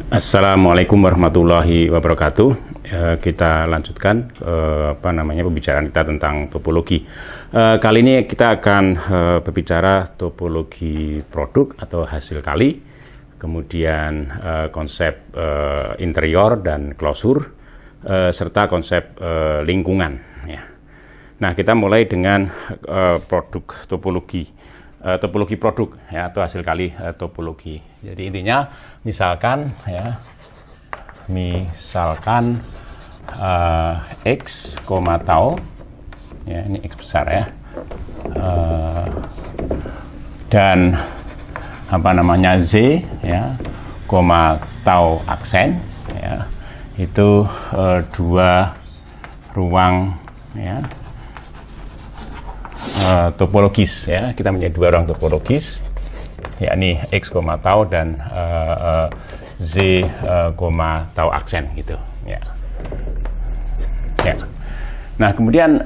Assalamualaikum warahmatullahi wabarakatuh. Kita lanjutkan pembicaraan kita tentang topologi. Kali ini kita akan berbicara topologi produk atau hasil kali, kemudian konsep interior dan klosur, serta konsep lingkungan. Ya. Nah, kita mulai dengan produk topologi. Topologi produk ya, atau hasil kali topologi. Jadi intinya misalkan x, tau ya, ini x besar ya, dan z ya, tau aksen ya, itu dua ruang ya, topologis ya, kita punya dua ruang topologis, yakni x, tau dan z, tau aksen gitu ya. Ya. Nah, kemudian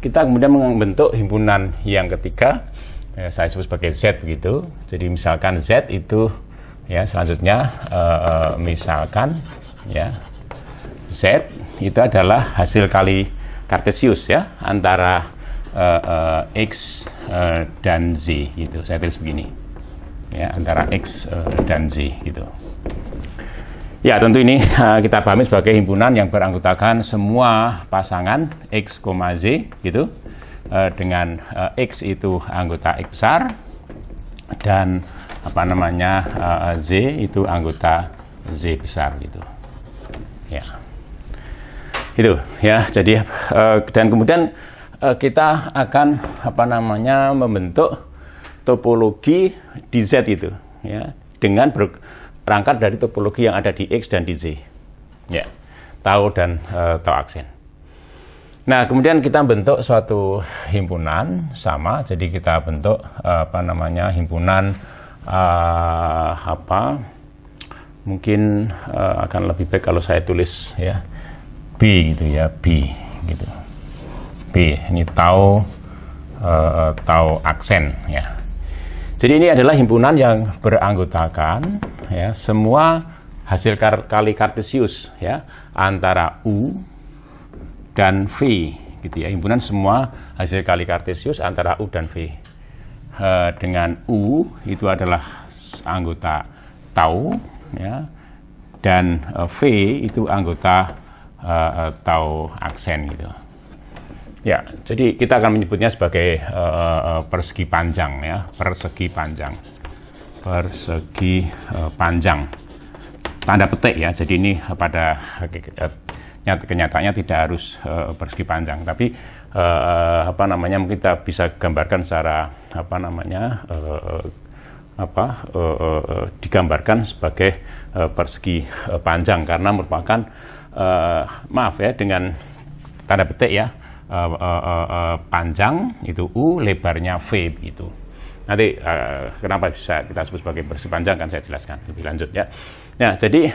kita kemudian membentuk himpunan yang ketiga, saya sebut sebagai Z begitu. Jadi misalkan Z itu ya, selanjutnya misalkan ya, Z itu adalah hasil kali Kartesius ya, antara X dan Z gitu. Saya tulis begini ya, antara X dan Z gitu. Ya, tentu ini kita pahami sebagai himpunan yang beranggotakan semua pasangan X, Z gitu, dengan X itu anggota X besar dan Z itu anggota Z besar gitu. Ya. Itu ya. Jadi dan kemudian kita akan membentuk topologi di Z itu ya, dengan berangkat dari topologi yang ada di X dan di Z ya, tau dan tau aksen. Nah, kemudian kita bentuk suatu himpunan sama, jadi kita bentuk himpunan mungkin akan lebih baik kalau saya tulis ya B gitu ya, B gitu. B, ini tau aksen ya. Jadi ini adalah himpunan yang beranggotakan ya semua hasil kali Kartesius ya, antara U dan V gitu ya. Himpunan semua hasil kali Kartesius antara U dan V. Dengan U itu adalah anggota tau ya, dan V itu anggota tau aksen gitu. Ya, jadi kita akan menyebutnya sebagai persegi panjang ya, persegi panjang, tanda petik ya. Jadi ini pada kenyataannya tidak harus persegi panjang, tapi mungkin kita bisa gambarkan secara digambarkan sebagai persegi panjang karena merupakan dengan tanda petik ya, panjang itu U, lebarnya V begitu. Nanti kenapa bisa kita sebut sebagai persegi panjang kan saya jelaskan lebih lanjut ya. Nah, jadi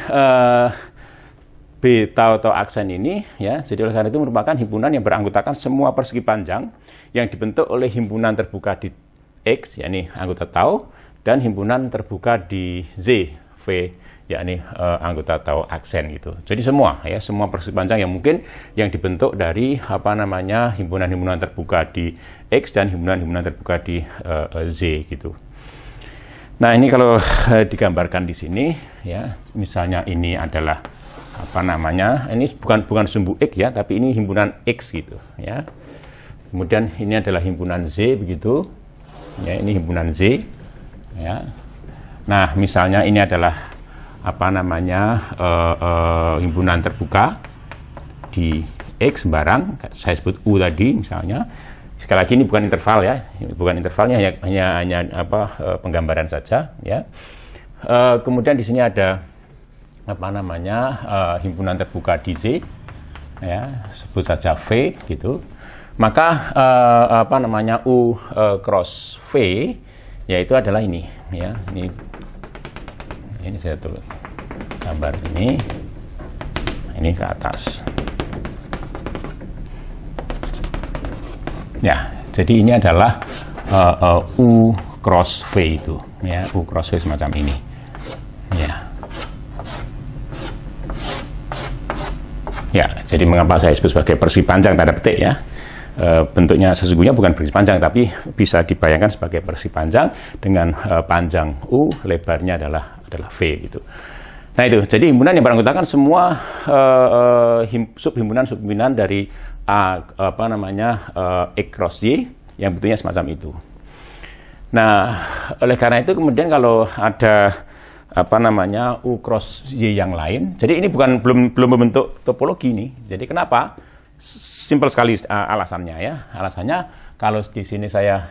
B, tau aksen ini ya, jadi oleh karena itu merupakan himpunan yang beranggotakan semua persegi panjang yang dibentuk oleh himpunan terbuka di X, yakni anggota tau, dan himpunan terbuka di Z, V, yakni anggota tau aksen gitu. Jadi semua ya, semua persegi panjang yang mungkin yang dibentuk dari himpunan-himpunan terbuka di X dan himpunan-himpunan terbuka di Z gitu. Nah, ini kalau digambarkan di sini ya, misalnya ini adalah ini bukan sumbu X ya, tapi ini himpunan X gitu ya. Kemudian ini adalah himpunan Z begitu. Ya, ini himpunan Z ya. Nah, misalnya ini adalah himpunan terbuka di X barang, saya sebut U tadi misalnya. Sekali lagi ini bukan interval ya, bukan intervalnya, hanya penggambaran saja ya. Kemudian di sini ada himpunan terbuka di Z ya, sebut saja V gitu. Maka U cross V yaitu adalah ini ya, ini saya tulis gambar ini ke atas ya. Jadi ini adalah U cross V itu ya, U cross V semacam ini ya. Ya, jadi mengapa saya sebut sebagai persegi panjang tanda petik ya? Bentuknya sesungguhnya bukan persegi panjang, tapi bisa dibayangkan sebagai persegi panjang dengan panjang U, lebarnya adalah V gitu. Nah itu, jadi himpunan yang beranggotakan semua subhimpunan dari X cross Y yang bentuknya semacam itu. Nah, oleh karena itu kemudian kalau ada U cross Y yang lain, jadi ini belum membentuk topologi nih. Jadi kenapa? Simpel sekali alasannya ya. Alasannya kalau di sini saya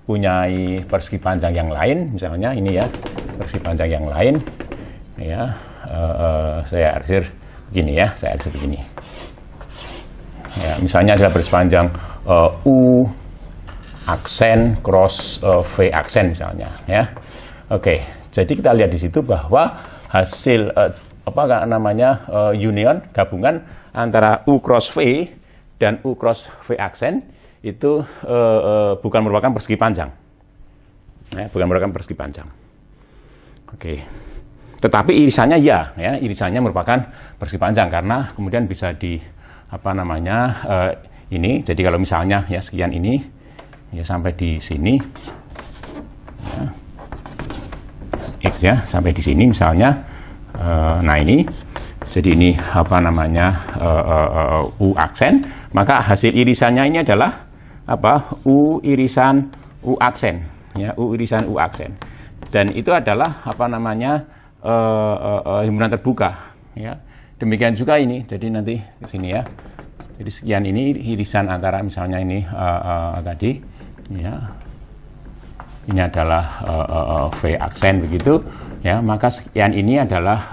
punyai persegi panjang yang lain, misalnya ini ya persegi panjang yang lain, ya saya arsir begini ya, Ya, misalnya adalah persegi panjang U aksen cross V aksen misalnya ya. Oke, jadi kita lihat di situ bahwa hasil union gabungan antara U cross V dan U cross V aksen itu bukan merupakan persegi panjang. Ya, bukan merupakan persegi panjang. Oke. Tetapi irisannya ya, irisannya merupakan persegi panjang karena kemudian bisa di ini. Jadi kalau misalnya ya sekian ini ya sampai di sini ya, X ya sampai di sini misalnya nah ini jadi ini U aksen, maka hasil irisannya ini adalah U irisan U aksen ya, U irisan U aksen, dan itu adalah himpunan terbuka ya. Demikian juga ini, jadi nanti ke sini ya, jadi sekian ini irisan antara misalnya ini tadi ya, ini adalah V aksen begitu ya, maka sekian ini adalah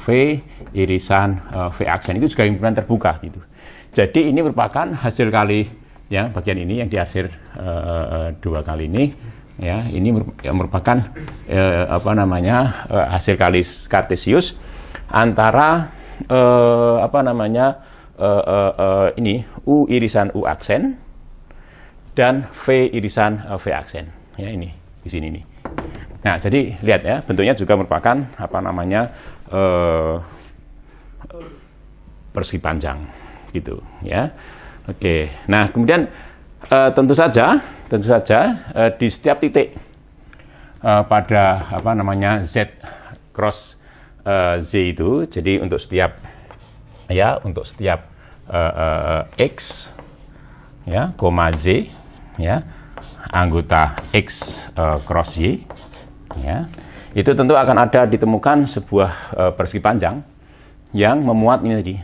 V irisan V aksen, itu juga himpunan terbuka gitu. Jadi ini merupakan hasil kali ya, bagian ini yang diarsir 2 kali ini ya, ini merupakan hasil kali kartesius antara ini U irisan U aksen dan V irisan V aksen ya, ini di sini nih. Nah, jadi lihat ya, bentuknya juga merupakan persegi panjang gitu ya. Oke. Nah, kemudian tentu saja di setiap titik pada Z cross Z itu, jadi untuk setiap X ya, Z ya, anggota X cross Y ya, itu tentu akan ada ditemukan sebuah persegi panjang yang memuat ini tadi.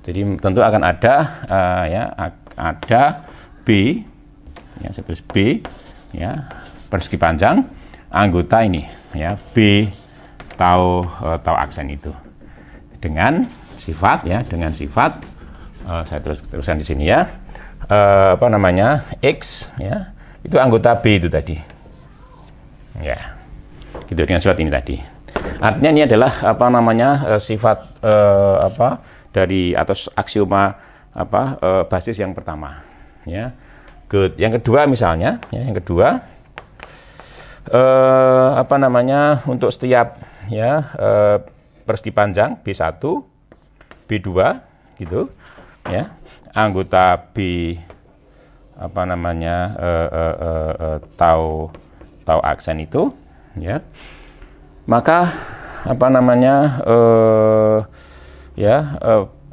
Jadi tentu akan ada ada B ya, saya tulis B ya, persegi panjang anggota ini ya, B tau aksen itu dengan sifat saya teruskan di sini ya, X ya, itu anggota B itu tadi ya, gitu, dengan sifat ini tadi. Artinya ini adalah sifat dari atau aksioma basis yang pertama ya. Good. Yang kedua misalnya ya, untuk setiap ya persegi panjang B1, B2 gitu ya, anggota B tau aksen itu ya, maka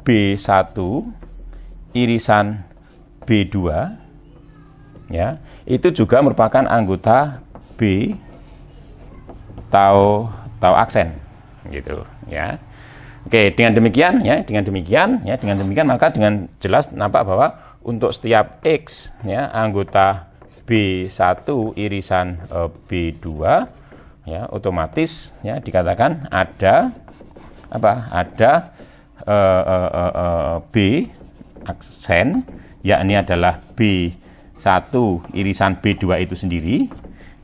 B1 irisan B2 ya, itu juga merupakan anggota B tau aksen gitu ya. Oke, dengan demikian maka dengan jelas nampak bahwa untuk setiap X ya, anggota B1 irisan B2 ya, otomatis ya dikatakan ada B aksen, yakni adalah B1 irisan B2 itu sendiri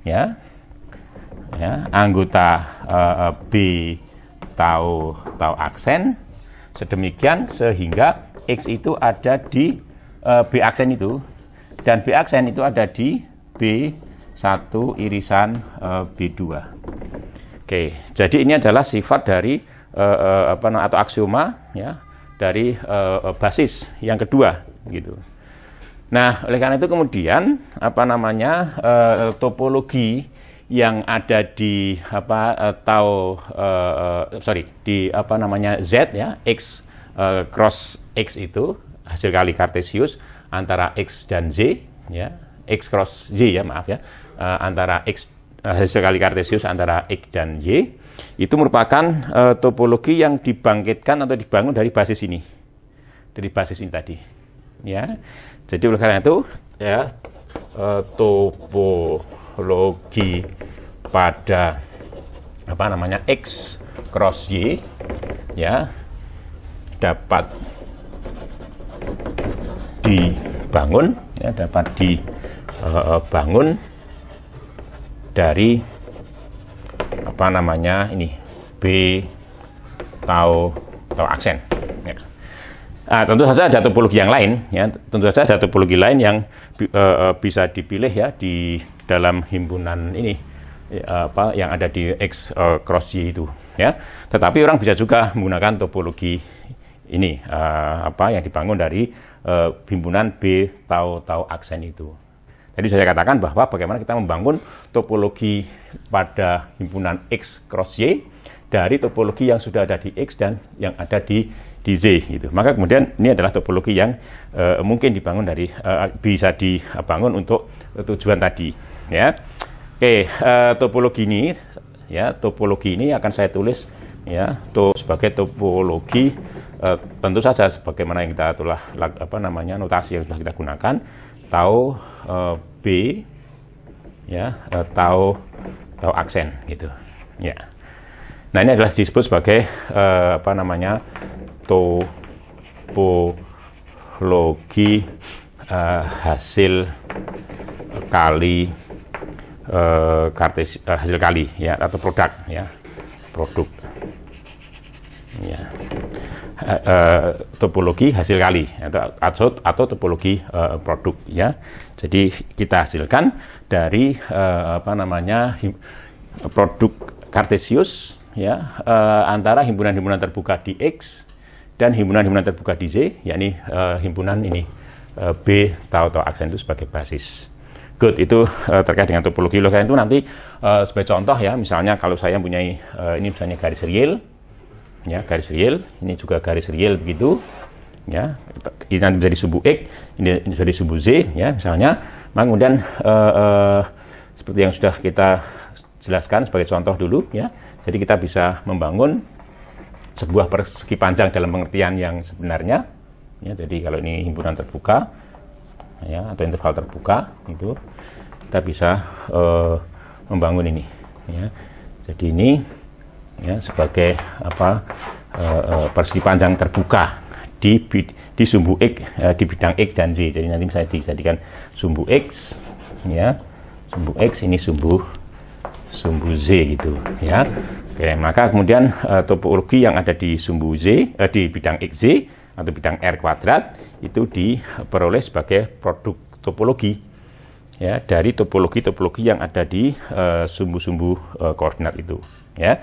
ya, anggota B tau aksen, sedemikian sehingga X itu ada di B aksen itu, dan B aksen itu ada di B1 irisan B2. Oke, jadi ini adalah sifat dari atau aksioma ya dari basis yang kedua gitu. Nah, oleh karena itu kemudian topologi yang ada di Z ya, X cross X itu hasil kali Cartesius antara X dan Z ya, X cross Y ya, maaf ya, antara X hasil kali Cartesius antara X dan Y itu merupakan topologi yang dibangkitkan atau dibangun dari basis ini. Dari basis ini tadi. Ya. Jadi oleh karena itu ya topologi pada X cross Y ya dapat dibangun dari B tau aksen ya. Tentu saja ada topologi yang lain ya, yang bisa dipilih ya di dalam himpunan ini yang ada di X cross Y itu ya. Tetapi orang bisa juga menggunakan topologi ini yang dibangun dari himpunan B tau aksen itu. Jadi saya katakan bahwa bagaimana kita membangun topologi pada himpunan X cross Y dari topologi yang sudah ada di X dan yang ada di Z gitu. Maka kemudian ini adalah topologi yang mungkin dibangun dari bisa dibangun untuk tujuan tadi ya. Oke, topologi ini akan saya tulis ya sebagai topologi tentu saja sebagaimana yang kita telah notasi yang sudah kita gunakan tau B ya, tau aksen gitu ya. Nah, ini adalah disebut sebagai topologi hasil kali hasil kali ya, atau produk ya, ya. Topologi hasil kali atau topologi produk ya. Jadi kita hasilkan dari produk Cartesius ya antara himpunan-himpunan terbuka di X dan himpunan-himpunan terbuka di Z, yakni himpunan ini B tau aksen itu sebagai basis. Good, itu terkait dengan topologi. Loh, itu nanti sebagai contoh ya, misalnya kalau saya mempunyai ini misalnya garis real ya, garis real, ini juga garis real begitu ya, ini nanti menjadi sumbu X, ini menjadi sumbu Z ya misalnya. Maka kemudian seperti yang sudah kita jelaskan sebagai contoh dulu ya, jadi kita bisa membangun sebuah persegi panjang dalam pengertian yang sebenarnya ya. Jadi kalau ini himpunan terbuka ya, atau interval terbuka itu kita bisa membangun ini ya. Jadi ini ya sebagai persegi panjang terbuka di sumbu X di bidang X dan Z. Jadi nanti bisa dijadikan sumbu X ya, sumbu X ini sumbu Z gitu ya. Oke, maka kemudian topologi yang ada di sumbu Z di bidang XZ atau bidang R kuadrat itu diperoleh sebagai produk topologi ya dari topologi yang ada di sumbu-sumbu koordinat itu ya.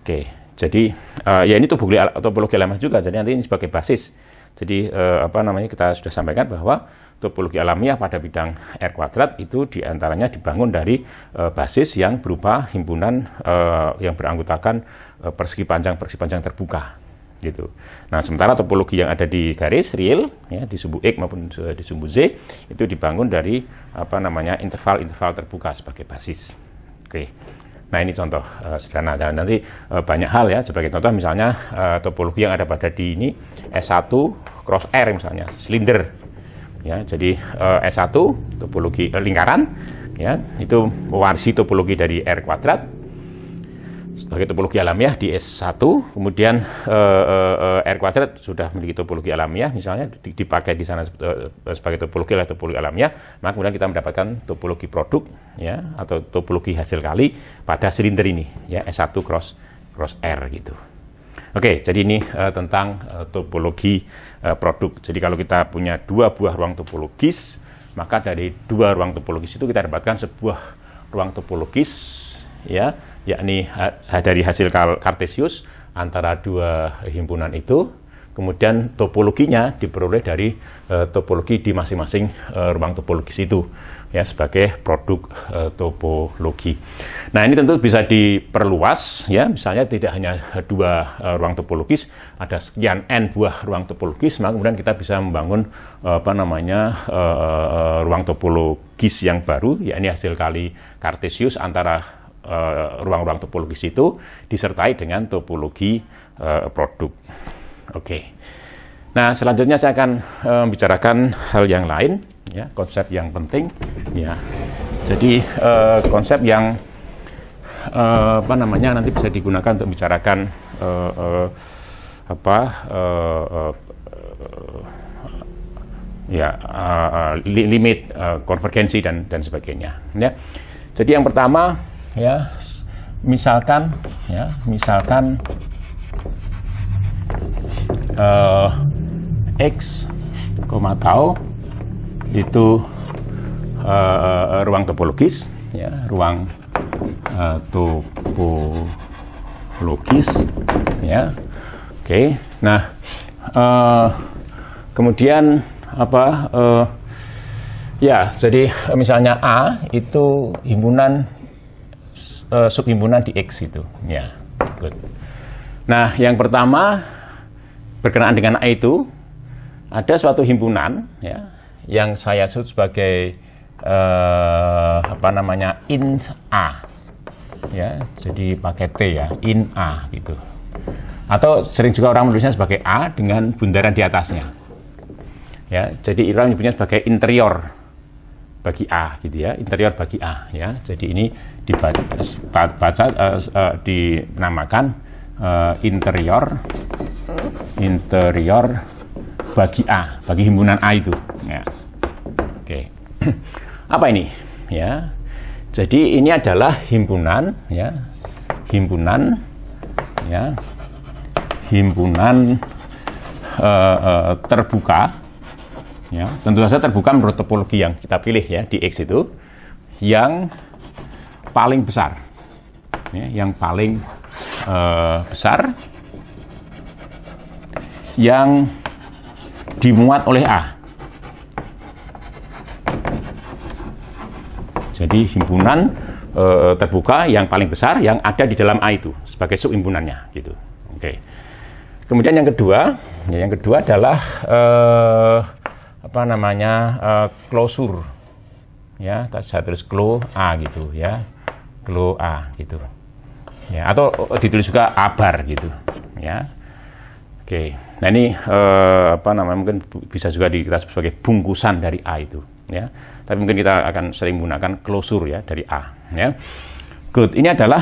Oke, jadi ya ini topologi alamiah juga. Jadi nanti ini sebagai basis. Jadi kita sudah sampaikan bahwa topologi alamiah pada bidang R kuadrat itu diantaranya dibangun dari basis yang berupa himpunan yang beranggotakan persegi panjang terbuka gitu. Nah, sementara topologi yang ada di garis real ya, di sumbu X maupun di sumbu Z itu dibangun dari interval terbuka sebagai basis. Oke. Nah, ini contoh sederhana. Dan nanti banyak hal ya, sebagai contoh misalnya topologi yang ada pada di ini S1 cross R misalnya, silinder. Ya, jadi S1 topologi lingkaran ya, itu mewarisi topologi dari R kuadrat sebagai topologi alamiah di S1, kemudian R kuadrat sudah memiliki topologi alamiah misalnya dipakai di sana sebagai topologi alamiah, maka kemudian kita mendapatkan topologi produk ya, atau topologi hasil kali pada silinder ini ya, S1 cross R gitu. Oke, jadi ini tentang topologi produk. Jadi kalau kita punya dua buah ruang topologis, maka dari dua ruang topologis itu kita dapatkan sebuah ruang topologis ya, yakni dari hasil Cartesius antara dua himpunan itu. Kemudian topologinya diperoleh dari topologi di masing-masing ruang topologis itu, ya, sebagai produk topologi. Nah, ini tentu bisa diperluas, ya, misalnya tidak hanya dua ruang topologis, ada sekian n buah ruang topologis, maka kemudian kita bisa membangun ruang topologis yang baru, yakni hasil kali Cartesius antara ruang-ruang topologis itu disertai dengan topologi produk. Oke. Nah, selanjutnya saya akan membicarakan hal yang lain, ya, konsep yang penting, ya. Jadi konsep yang nanti bisa digunakan untuk membicarakan limit konvergensi dan sebagainya, ya. Jadi yang pertama, ya, misalkan X, tau itu ruang topologis, ya, ruang topologis, ya. Oke. Nah, kemudian ya, jadi misalnya A itu himpunan subhimpunan di X itu, ya. Good. Nah, yang pertama berkenaan dengan A itu ada suatu himpunan, ya, yang saya sebut sebagai int A, ya, jadi pakai T, ya, int A gitu, atau sering juga orang menulisnya sebagai A dengan bundaran di atasnya, ya. Jadi orang menyebutnya sebagai interior bagi A gitu, ya, interior bagi A, ya. Jadi ini dinamakan interior bagi A, bagi himpunan A itu, ya. Oke. Apa ini, ya? Jadi ini adalah himpunan, ya, himpunan terbuka, ya. Tentu saja terbuka menurut topologi yang kita pilih, ya, di X itu yang paling besar, ya, yang paling besar yang dimuat oleh A. Jadi himpunan terbuka yang paling besar yang ada di dalam A itu sebagai subhimpunannya gitu. Oke. Kemudian yang kedua adalah closure, ya, saya tulis clo A gitu, ya, clo A gitu, ya, atau ditulis juga A-bar gitu, ya. Oke. Nah, ini mungkin bisa juga kita sebut sebagai bungkusan dari A itu, ya. Tapi mungkin kita akan sering menggunakan closure, ya, dari A, ya. Good. Ini adalah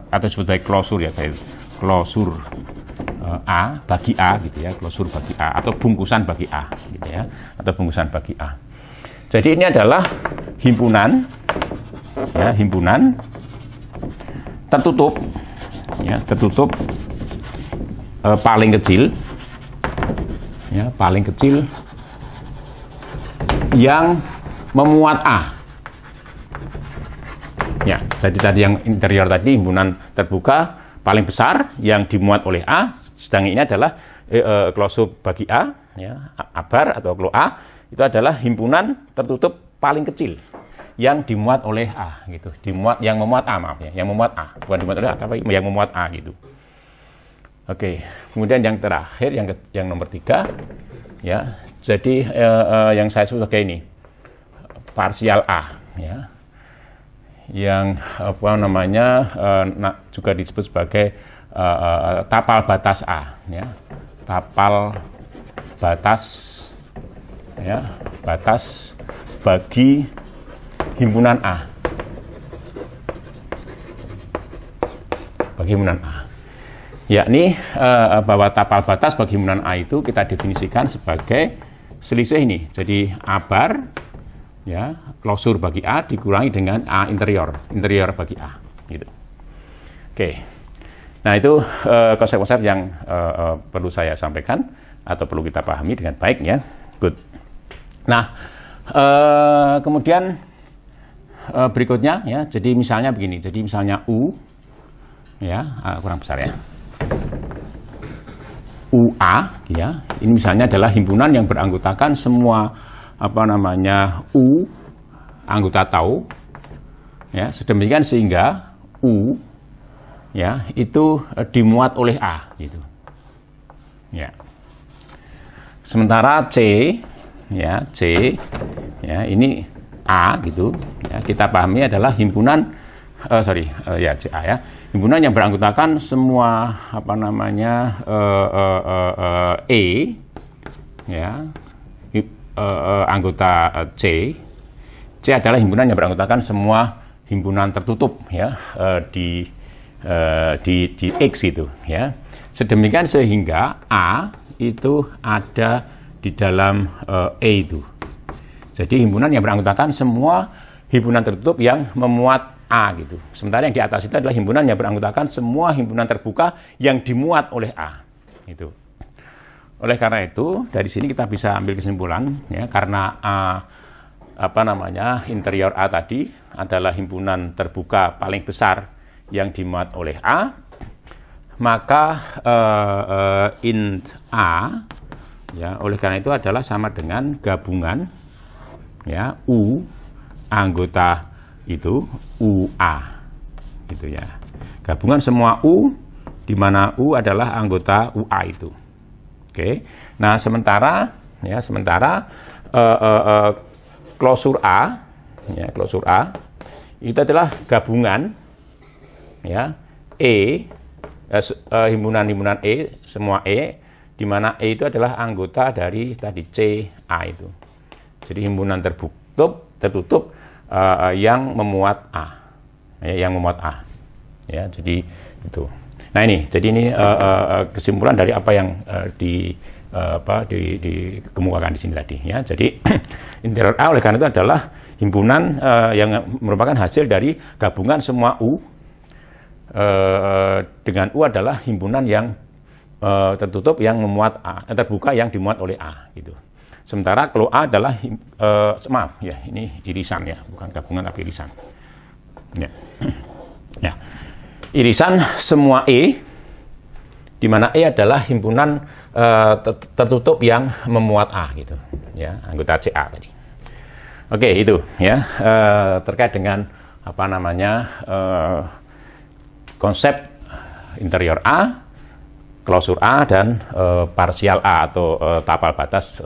atau disebut sebagai closure, ya, kayak closure A bagi A gitu, ya, closure bagi A atau bungkusan bagi A gitu, ya, atau bungkusan bagi A. Jadi ini adalah himpunan, ya, himpunan tertutup, ya, tertutup paling kecil, ya, paling kecil yang memuat A, ya. Jadi tadi yang interior tadi himpunan terbuka paling besar yang dimuat oleh A, sedang ini adalah closure bagi A, ya, A-bar atau clo A itu adalah himpunan tertutup paling kecil yang dimuat oleh A gitu, yang memuat A, maaf, ya, yang memuat A, bukan dimuat oleh A tapi yang memuat A gitu. Oke. Kemudian yang terakhir, yang nomor 3, ya. Jadi yang saya sebut sebagai ini parsial A, ya, yang juga disebut sebagai tapal batas A, ya, tapal batas, ya, batas bagi himpunan A, bagi himpunan A, yakni bahwa tapal batas bagi himpunan A itu kita definisikan sebagai selisih ini. Jadi A-bar, ya, closure bagi A dikurangi dengan A interior bagi A gitu. Oke. Nah, itu konsep-konsep yang perlu saya sampaikan atau perlu kita pahami dengan baik, ya. Good. Nah, kemudian berikutnya, ya, jadi misalnya begini. Jadi misalnya U ya, kurang besar ya. UA, ya, ini misalnya adalah himpunan yang beranggotakan semua U anggota tau, ya, sedemikian sehingga U, ya, itu dimuat oleh A, gitu. Ya. Sementara C, ya, ini A, gitu. Ya, kita pahami adalah himpunan, CA, ya, himpunan yang beranggotakan semua E, ya, anggota C. C adalah himpunan yang beranggotakan semua himpunan tertutup, ya, di X itu, ya. Sedemikian sehingga A itu ada di dalam E itu. Jadi himpunan yang beranggotakan semua himpunan tertutup yang memuat A gitu. Sementara yang di atas itu adalah himpunan yang beranggotakan semua himpunan terbuka yang dimuat oleh A. Itu. Oleh karena itu, dari sini kita bisa ambil kesimpulan, ya, karena interior A tadi adalah himpunan terbuka paling besar yang dimuat oleh A, maka int A, ya, oleh karena itu adalah sama dengan gabungan, ya, U anggota itu UA, gitu ya. Gabungan semua U, di mana U adalah anggota UA itu. Oke. Nah, sementara klosur A, ya, klosur A itu adalah gabungan, ya, himpunan E, semua E, di mana E itu adalah anggota dari tadi CA itu. Jadi himpunan tertutup yang memuat A, ya, ya, jadi itu. Nah, jadi ini kesimpulan dari apa yang dikemukakan di sini tadi, ya. Jadi interior A oleh karena itu adalah himpunan yang merupakan hasil dari gabungan semua U, dengan U adalah himpunan yang tertutup yang memuat A, terbuka yang dimuat oleh A, gitu. Sementara kalau A adalah ini irisan, ya, bukan gabungan tapi irisan. Ya. Ya. Irisan semua E, di mana E adalah himpunan tertutup yang memuat A, gitu. Ya, anggota CA tadi. Oke, itu, ya, terkait dengan konsep interior A, klosur A, dan parsial A atau tapal batas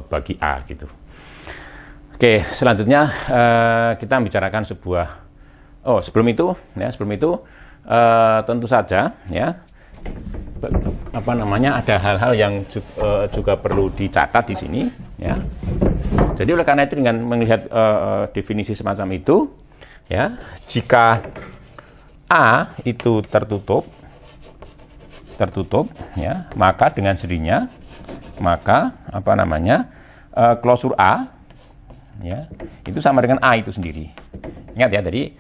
bagi A, gitu. Oke, selanjutnya kita membicarakan sebelum itu tentu saja, ya, ada hal-hal yang juga perlu dicatat di sini, ya. Jadi oleh karena itu dengan melihat definisi semacam itu, ya, jika A itu tertutup, ya, maka dengan sendirinya klosur A, ya, itu sama dengan A itu sendiri. Ingat ya, tadi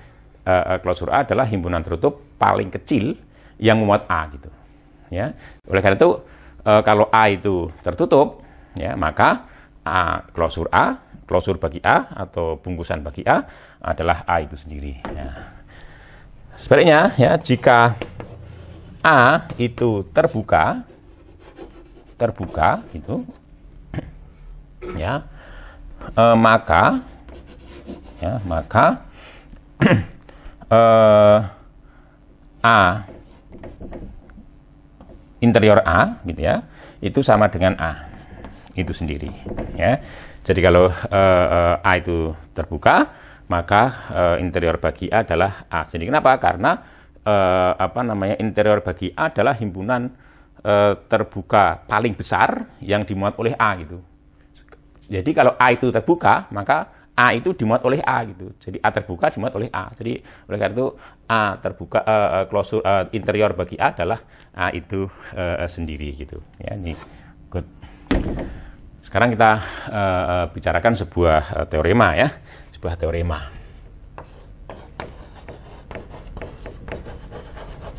klosur A adalah himpunan tertutup paling kecil yang memuat A, gitu. Ya, oleh karena itu kalau A itu tertutup, ya, maka klosur bagi A atau bungkusan bagi A adalah A itu sendiri. Ya. Sebaliknya, ya, jika A itu terbuka, gitu, ya, maka A interior A, gitu ya, itu sama dengan A itu sendiri, ya. Jadi kalau A itu terbuka, maka interior bagi A adalah A sendiri. Kenapa? Karena interior bagi A adalah himpunan terbuka paling besar yang dimuat oleh A, gitu. Jadi kalau A itu terbuka, maka A itu dimuat oleh A, gitu. Jadi A terbuka dimuat oleh A. Jadi oleh karena itu A terbuka, klosur interior bagi A adalah A itu sendiri, gitu. Ya, ini good. Sekarang kita bicarakan sebuah teorema, ya, sebuah teorema.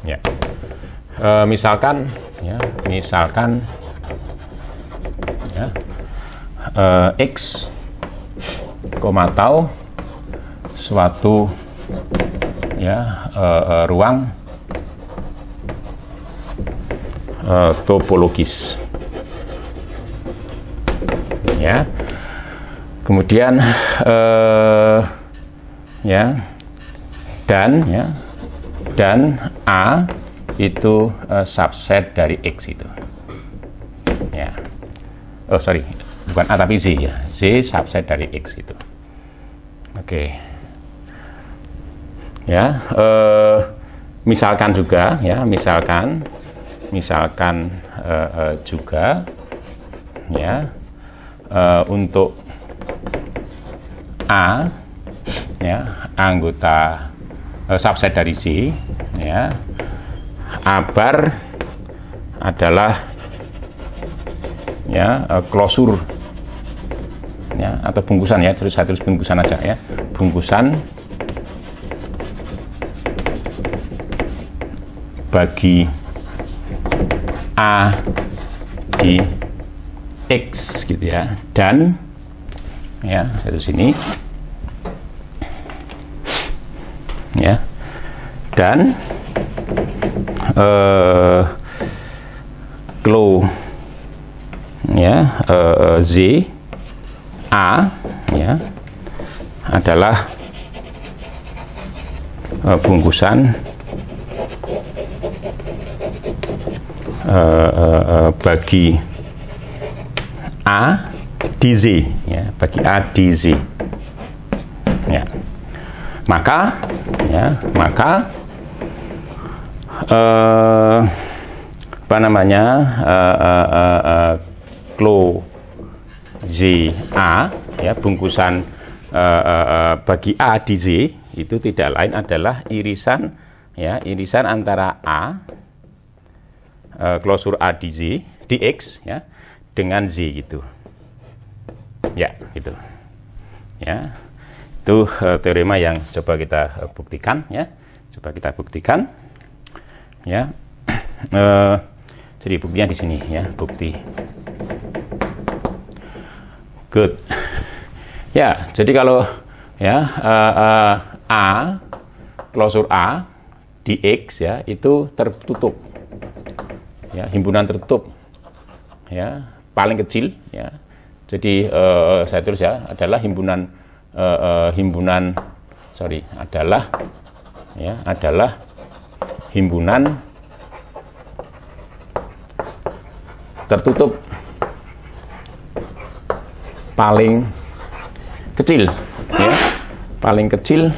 Ya, misalkan, ya, X, tau suatu, ya, ruang topologis. Ya. Kemudian dan A itu subset dari X itu. Ya. Oh sorry, bukan A tapi Z ya. Z subset dari X itu. Oke. Ya, misalkan juga ya, misalkan juga ya, untuk A ya, anggota subset dari Z ya, A bar adalah ya klosur ya, atau bungkusan ya, saya tulis bungkusan aja ya, bungkusan bagi A di X gitu ya, dan ya saya tulis sini ya, dan ya Z A ya adalah bungkusan bagi A di Z ya, bagi A di Z ya, maka apa namanya, Z A ya, bungkusan bagi A di Z itu tidak lain adalah irisan ya, irisan antara A klosur A di Z di X ya dengan Z gitu ya, gitu ya. Itu teorema yang coba kita buktikan ya, coba kita buktikan ya. Jadi buktinya di sini ya, bukti. Good. Ya, jadi kalau ya A klosur A di X ya itu tertutup. Ya, himpunan tertutup. Ya, paling kecil ya. Jadi saya tulis ya, adalah himpunan adalah himpunan tertutup paling kecil ya, paling kecil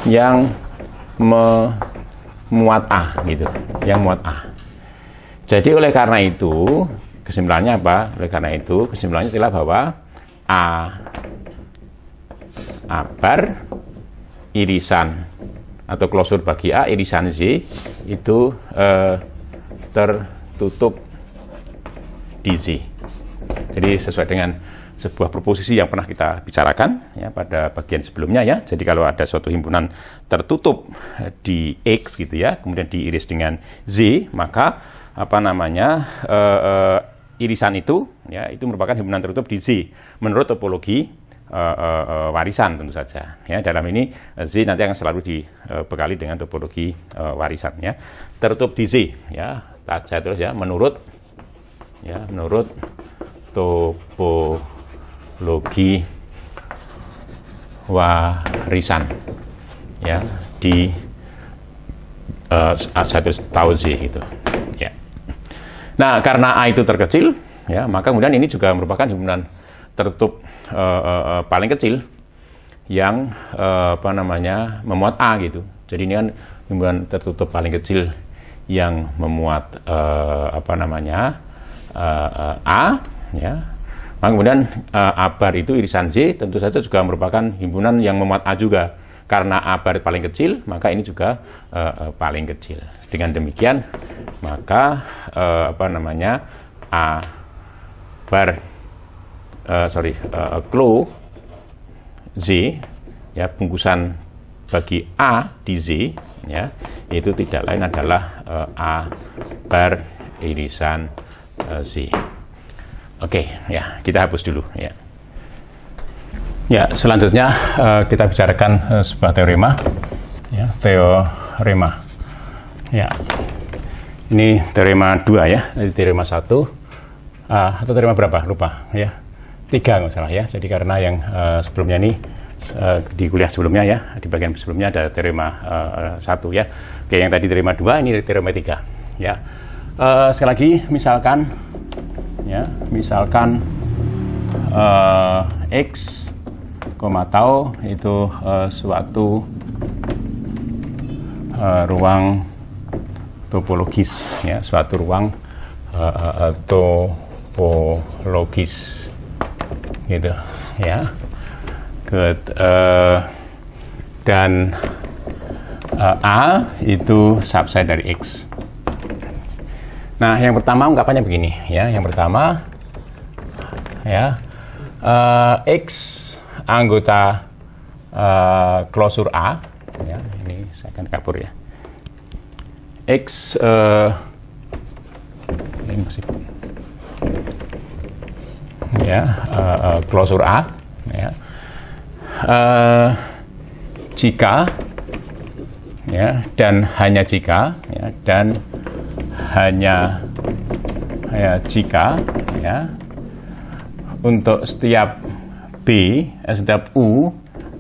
yang memuat A gitu, yang muat A. Jadi oleh karena itu kesimpulannya apa? Oleh karena itu kesimpulannya adalah bahwa A bar irisan atau klosur bagi A irisan Z itu tertutup di Z. Jadi sesuai dengan sebuah proposisi yang pernah kita bicarakan ya pada bagian sebelumnya ya. Jadi kalau ada suatu himpunan tertutup di X gitu ya, kemudian diiris dengan Z, maka apa namanya, irisan itu ya itu merupakan himpunan tertutup di Z menurut topologi warisan tentu saja ya. Dalam ini Z nanti akan selalu dibekali dengan topologi warisan ya, tertutup di Z ya. Saya tulis ya, menurut topologi warisan ya di saya tulis tau Z itu ya. Nah, karena A itu terkecil ya, maka kemudian ini juga merupakan himpunan tertutup paling kecil yang apa namanya, memuat A gitu. Jadi ini kan himpunan tertutup paling kecil yang memuat apa namanya, A ya. Maka kemudian A bar itu irisan Z tentu saja juga merupakan himpunan yang memuat A juga. Karena A bar paling kecil, maka ini juga paling kecil. Dengan demikian, maka apa namanya, A bar close Z ya, bungkusan bagi A di Z ya, itu tidak lain adalah A bar irisan Z. Oke, ya kita hapus dulu ya. Ya, selanjutnya kita bicarakan sebuah teorema ya, teorema ya. Ini teorema 2 ya, jadi teorema 1 atau teorema berapa? Lupa ya. 3 nggak salah ya. Jadi karena yang sebelumnya ini di kuliah sebelumnya ya, di bagian sebelumnya ada teorema 1 ya. Oke, yang tadi teorema 2, ini teorema 3 ya. Sekali lagi misalkan ya, misalkan X, tau itu suatu ruang topologis ya, suatu ruang topologis gitu ya. Dan A itu subset dari X. Nah, yang pertama ungkapannya begini ya. Yang pertama ya, X anggota klosur A ya. Ini saya akan kabur ya. X ini masih ya, klosur A ya. Jika ya, dan hanya jika ya, dan hanya ya, jika ya, untuk setiap B, setiap U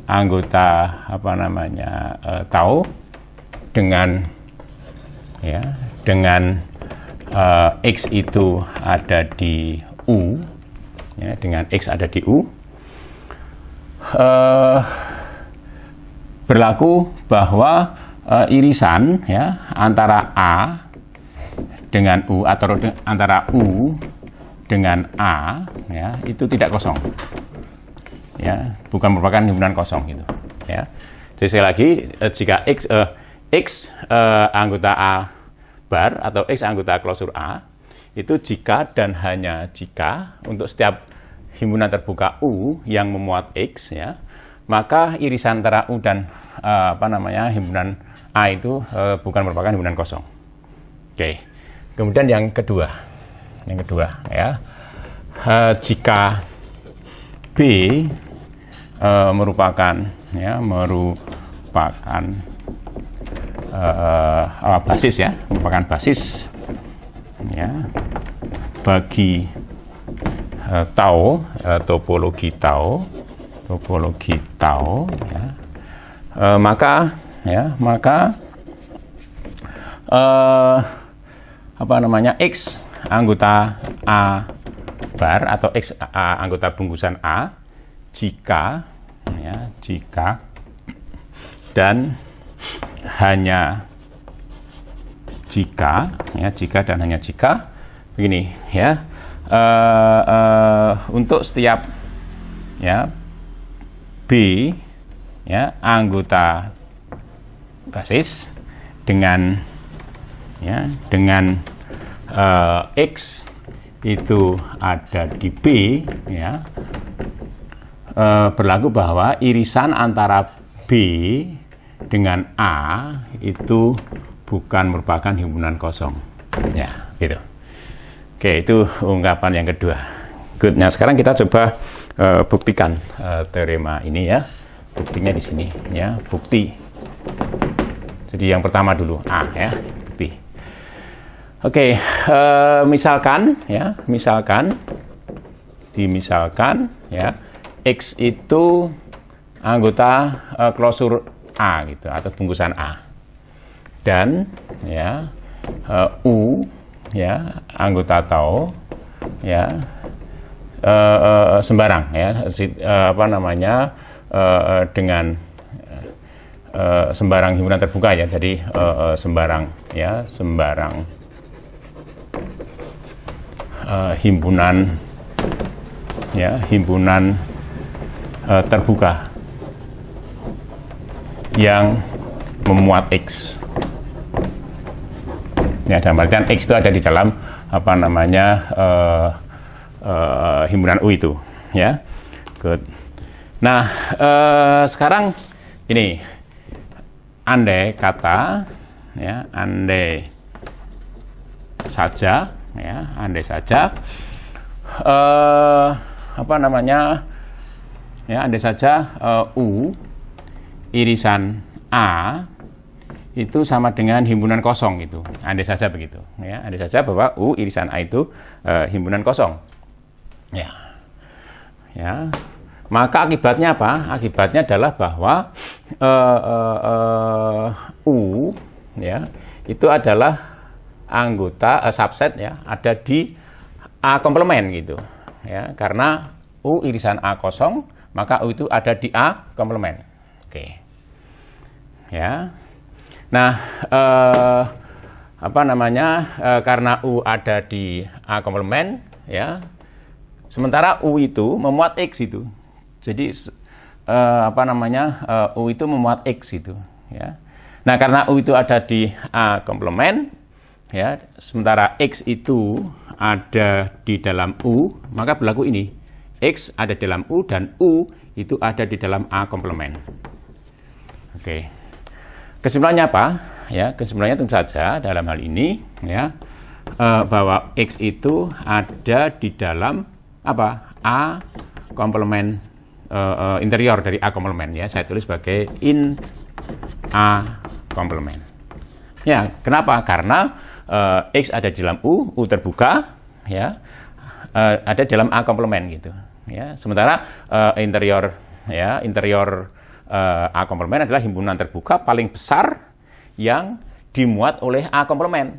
anggota apa namanya tau dengan ya, dengan X itu ada di U ya, dengan X ada di U, berlaku bahwa irisan ya, antara A dengan U atau antara U dengan A ya, itu tidak kosong ya, bukan merupakan himpunan kosong gitu ya. Jadi sekali lagi, jika X anggota A bar atau X anggota klosur A itu jika dan hanya jika untuk setiap himpunan terbuka U yang memuat X ya, maka irisan antara U dan apa namanya himpunan A itu bukan merupakan himpunan kosong. Oke. Kemudian yang kedua ya, jika B merupakan basis ya, merupakan basis ya bagi tau, topologi tau ya, maka apa namanya X anggota A bar atau X anggota bungkusan A jika dan hanya jika dan hanya jika begini ya, untuk setiap ya B ya anggota basis dengan X itu ada di B ya, berlaku bahwa irisan antara B dengan A itu bukan merupakan himpunan kosong ya gitu. Oke, itu ungkapan yang kedua. Good. Nah, sekarang kita coba buktikan teorema ini ya. Buktinya di sini ya, bukti. Jadi yang pertama dulu A ya, bukti. Oke, misalkan ya X itu anggota klosur A gitu atau bungkusan A, dan ya U ya anggota tau ya sembarang ya, apa namanya dengan sembarang himpunan terbuka ya, jadi sembarang himpunan terbuka yang memuat X. Ya, dalam artian X itu ada di dalam apa namanya himpunan U itu ya. Good. Nah, sekarang ini andai kata ya, andai saja apa namanya ya, andai saja U irisan A itu sama dengan himpunan kosong gitu. Andai saja begitu, ya. Andai saja bahwa U irisan A itu himpunan kosong. Ya. Ya. Maka akibatnya apa? Akibatnya adalah bahwa U ya, itu adalah anggota subset ya, ada di A komplemen gitu. Ya, karena U irisan A kosong, maka U itu ada di A komplemen. Oke. Ya. Nah, apa namanya? Karena U ada di A komplemen ya. Sementara U itu memuat X itu. Jadi apa namanya? U itu memuat X itu ya. Nah, karena U itu ada di A komplemen ya, sementara X itu ada di dalam U, maka berlaku ini. X ada di dalam U dan U itu ada di dalam A komplemen. Oke. Kesimpulannya apa? Ya, kesimpulannya tentu saja dalam hal ini ya, bahwa X itu ada di dalam apa? A komplemen interior dari A komplemen ya. Saya tulis sebagai in A komplemen. Ya, kenapa? Karena X ada di dalam U terbuka ya, ada di dalam A komplemen gitu ya. Sementara interior A komplemen adalah himpunan terbuka paling besar yang dimuat oleh A komplemen.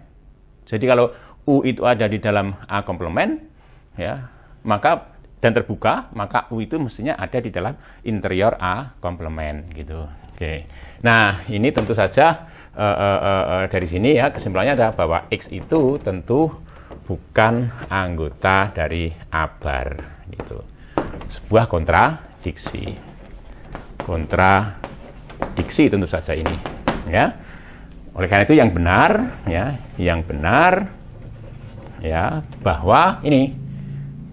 Jadi kalau U itu ada di dalam A komplemen ya, maka dan terbuka, maka U itu mestinya ada di dalam interior A komplemen gitu. Oke. Nah, ini tentu saja dari sini ya kesimpulannya adalah bahwa X itu tentu bukan anggota dari A bar gitu. Sebuah kontradiksi tentu saja ini ya. Oleh karena itu yang benar ya bahwa ini,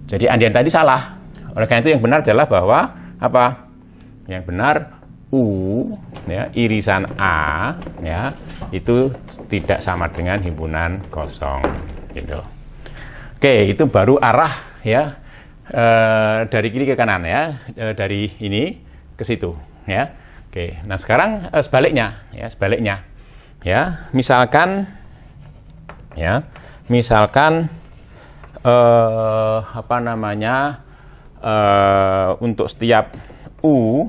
jadi Andian tadi salah. Oleh karena itu yang benar adalah bahwa apa? Yang benar U ya, irisan A ya, itu tidak sama dengan himpunan kosong gitu. Oke, itu baru arah ya, dari kiri ke kanan ya, dari ini ke situ ya. Oke, nah sekarang sebaliknya ya, misalkan apa namanya, untuk setiap U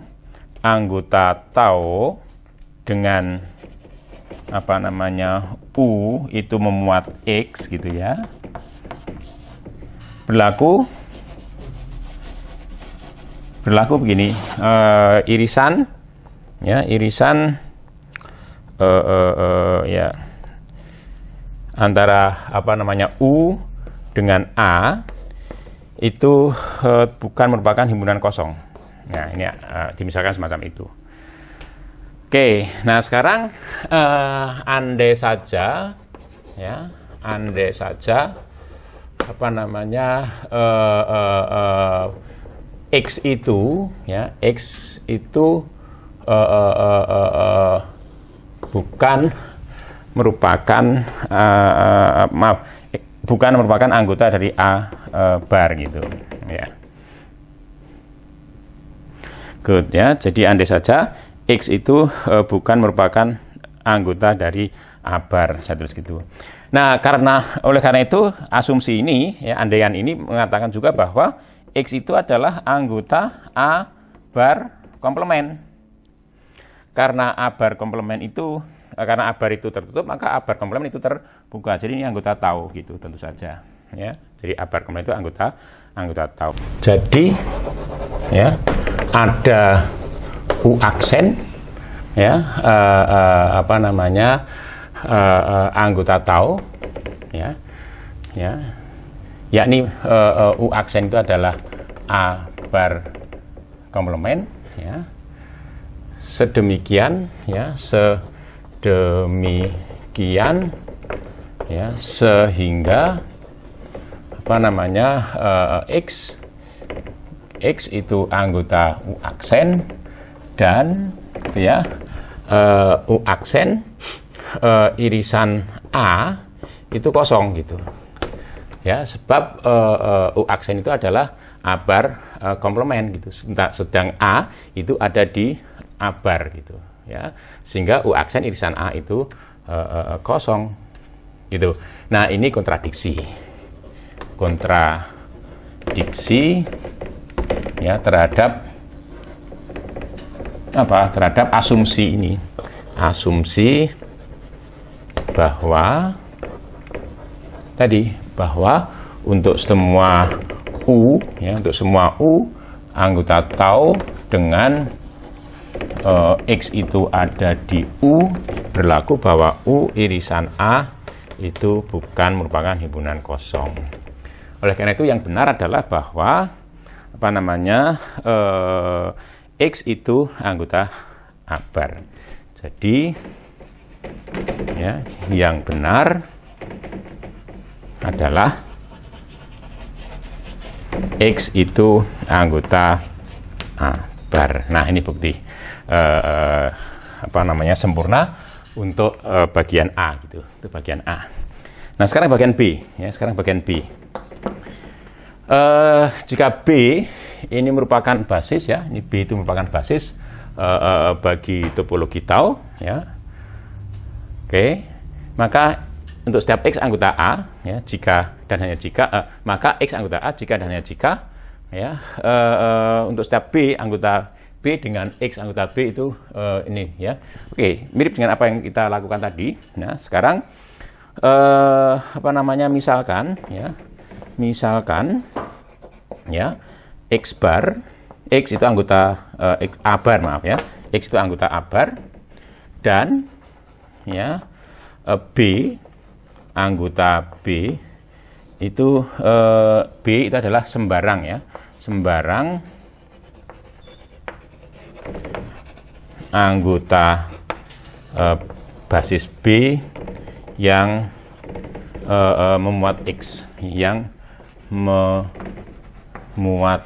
anggota tau dengan apa namanya U itu memuat X gitu ya, berlaku begini, irisan ya antara apa namanya U dengan A itu bukan merupakan himpunan kosong. Nah, ini dimisalkan semacam itu. Oke, nah sekarang andai saja apa namanya X itu bukan merupakan anggota dari A bar gitu ya. Good ya. Jadi andai saja X itu bukan merupakan anggota dari A bar, saya tulis gitu. Nah, oleh karena itu asumsi ini ya, andaian ini mengatakan juga bahwa X itu adalah anggota A bar komplemen. Karena A bar komplemen itu, karena A bar itu tertutup, maka A bar komplemen itu terbuka. Jadi ini anggota tau gitu tentu saja ya. Jadi A bar komplemen itu anggota tau. Jadi ya, ada U aksen ya, apa namanya, anggota tau ya, yakni U aksen itu adalah A bar komplemen ya, sedemikian ya, sehingga apa namanya, X itu anggota U aksen dan ya, U aksen irisan A itu kosong gitu ya, sebab U aksen itu adalah A bar komplemen gitu, sedang A itu ada di A bar gitu ya, sehingga U aksen irisan A itu kosong gitu. Nah, ini kontradiksi ya terhadap terhadap asumsi ini, asumsi bahwa untuk semua U, ya, untuk semua U anggota tau dengan X itu ada di U, berlaku bahwa U irisan A itu bukan merupakan himpunan kosong. Oleh karena itu yang benar adalah bahwa X itu anggota abar. Jadi ya, yang benar adalah X itu anggota abar. Nah, ini bukti sempurna untuk bagian A gitu. Itu bagian A. Nah, sekarang bagian B ya, jika B ini merupakan basis ya, ini B itu merupakan basis bagi topologi tau ya. Oke. Maka untuk setiap X anggota A ya, jika dan hanya jika maka X anggota A jika dan hanya jika ya, untuk setiap B anggota B dengan X anggota B itu ini ya. Oke, mirip dengan apa yang kita lakukan tadi. Nah, sekarang misalkan ya X bar, X itu anggota A bar, maaf ya. X itu anggota A bar dan ya B anggota B itu B itu adalah sembarang ya, sembarang anggota basis B yang memuat X, yang memuat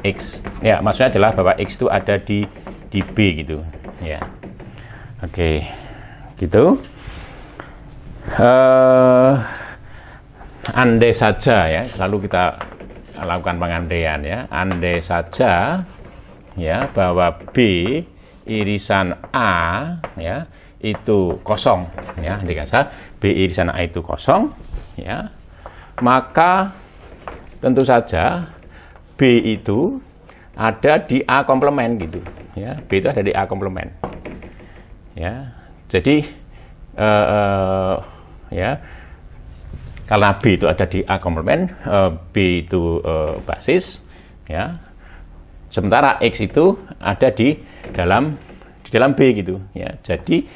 X ya, maksudnya adalah bahwa X itu ada di B gitu ya. Oke, gitu. Andai saja ya, lalu kita lakukan pengandaian ya, andai saja ya bahwa B irisan A ya itu kosong ya, andai kata B irisan A itu kosong ya, maka tentu saja B itu ada di A komplement gitu ya, B itu ada di A komplement ya. Jadi ya, karena B itu ada di A komplement, B itu basis ya, sementara X itu ada di dalam B gitu ya. Jadi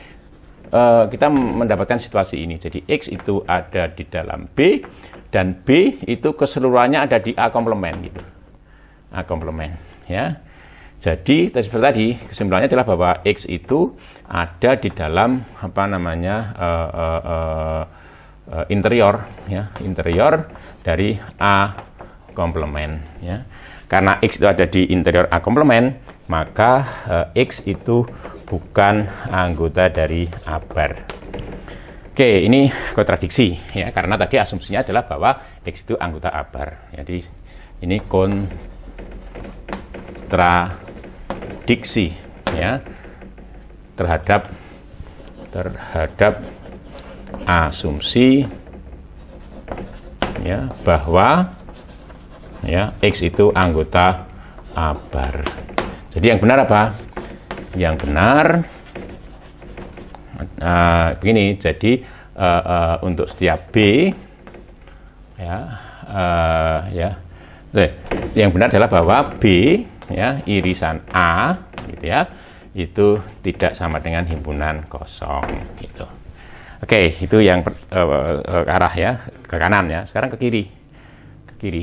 kita mendapatkan situasi ini. Jadi X itu ada di dalam B dan B itu keseluruhannya ada di A komplement gitu. A komplement ya. Jadi seperti tadi kesimpulannya adalah bahwa X itu ada di dalam interior ya, interior dari A komplement ya. Karena X itu ada di interior A komplement, maka X itu bukan anggota dari A bar. Oke, ini kontradiksi ya, karena tadi asumsinya adalah bahwa X itu anggota A bar. Jadi ini kontradiksi ya terhadap asumsi ya bahwa ya X itu anggota A bar. Jadi yang benar apa? Yang benar begini. Jadi untuk setiap B ya yang benar adalah bahwa B ya irisan A gitu ya, itu tidak sama dengan himpunan kosong gitu. Oke, itu yang arah ya ke kanan ya. Sekarang ke kiri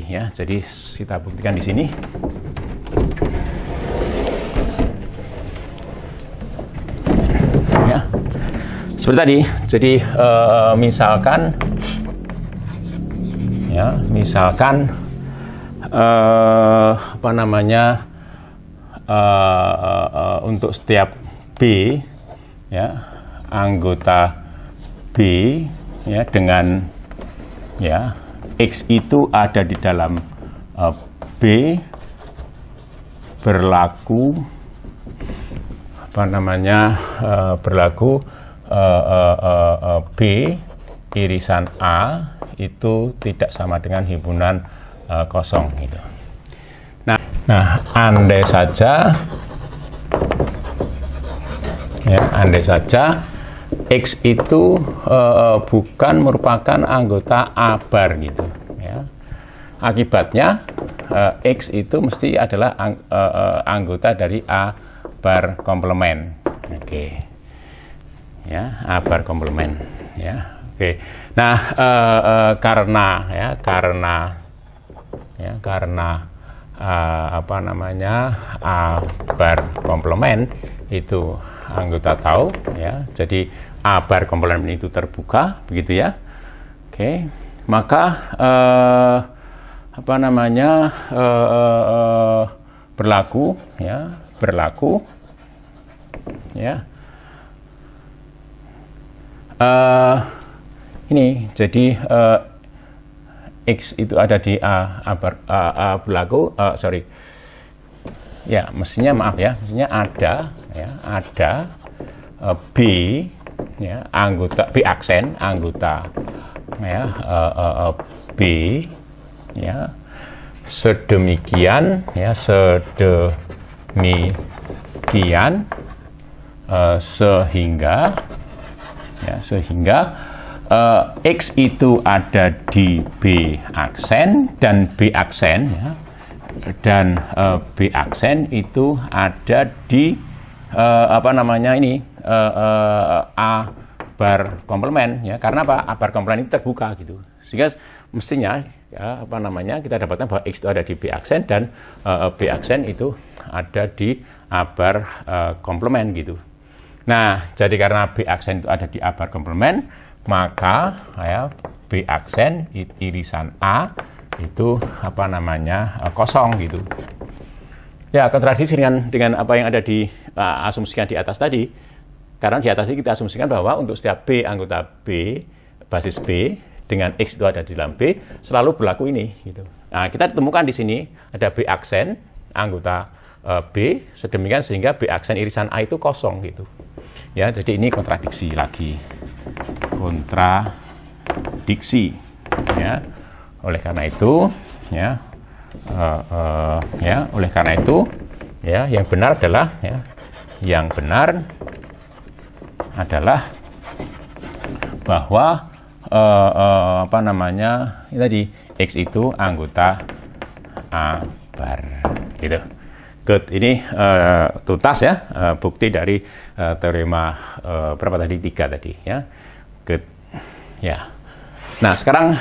ya. Jadi kita buktikan di sini. Ya. Seperti tadi. Jadi misalkan untuk setiap B ya anggota B ya dengan ya X itu ada di dalam B, berlaku berlaku B irisan A itu tidak sama dengan himpunan kosong gitu. Nah, andai saja X itu bukan merupakan anggota A bar gitu ya. Akibatnya X itu mesti adalah anggota dari A bar komplement. Oke. Ya, A bar komplement ya. Oke. Nah, karena A bar komplement itu anggota tau ya. Jadi A bar komplement itu terbuka begitu ya. Oke. Maka berlaku ya. Ini jadi X itu ada di berlaku, ya mestinya ada B ya, anggota B aksen anggota ya, B ya, sedemikian sehingga X itu ada di B aksen dan B aksen ya, dan B aksen itu ada di A bar komplement ya. Karena apa? A bar komplement itu terbuka gitu, sehingga mestinya ya, kita dapatkan bahwa X itu ada di B aksen dan B aksen itu ada di A bar komplement gitu. Nah, jadi karena B aksen itu ada di A bar komplement, maka ya, B aksen irisan A itu kosong gitu. Ya, kontradiksi dengan apa yang ada di asumsikan di atas tadi. Karena di atas ini kita asumsikan bahwa untuk setiap B anggota B basis B dengan X itu ada di dalam B selalu berlaku ini gitu. Nah, kita temukan di sini ada B aksen anggota B sedemikian sehingga B aksen irisan A itu kosong gitu. Ya, jadi ini kontradiksi lagi. Kontradiksi ya. Oleh karena itu yang benar adalah bahwa ini tadi X itu anggota A bar gitu. Good. Ini tuntas ya, bukti dari teorema berapa tadi? 3 tadi ya. Good. Ya. Nah, sekarang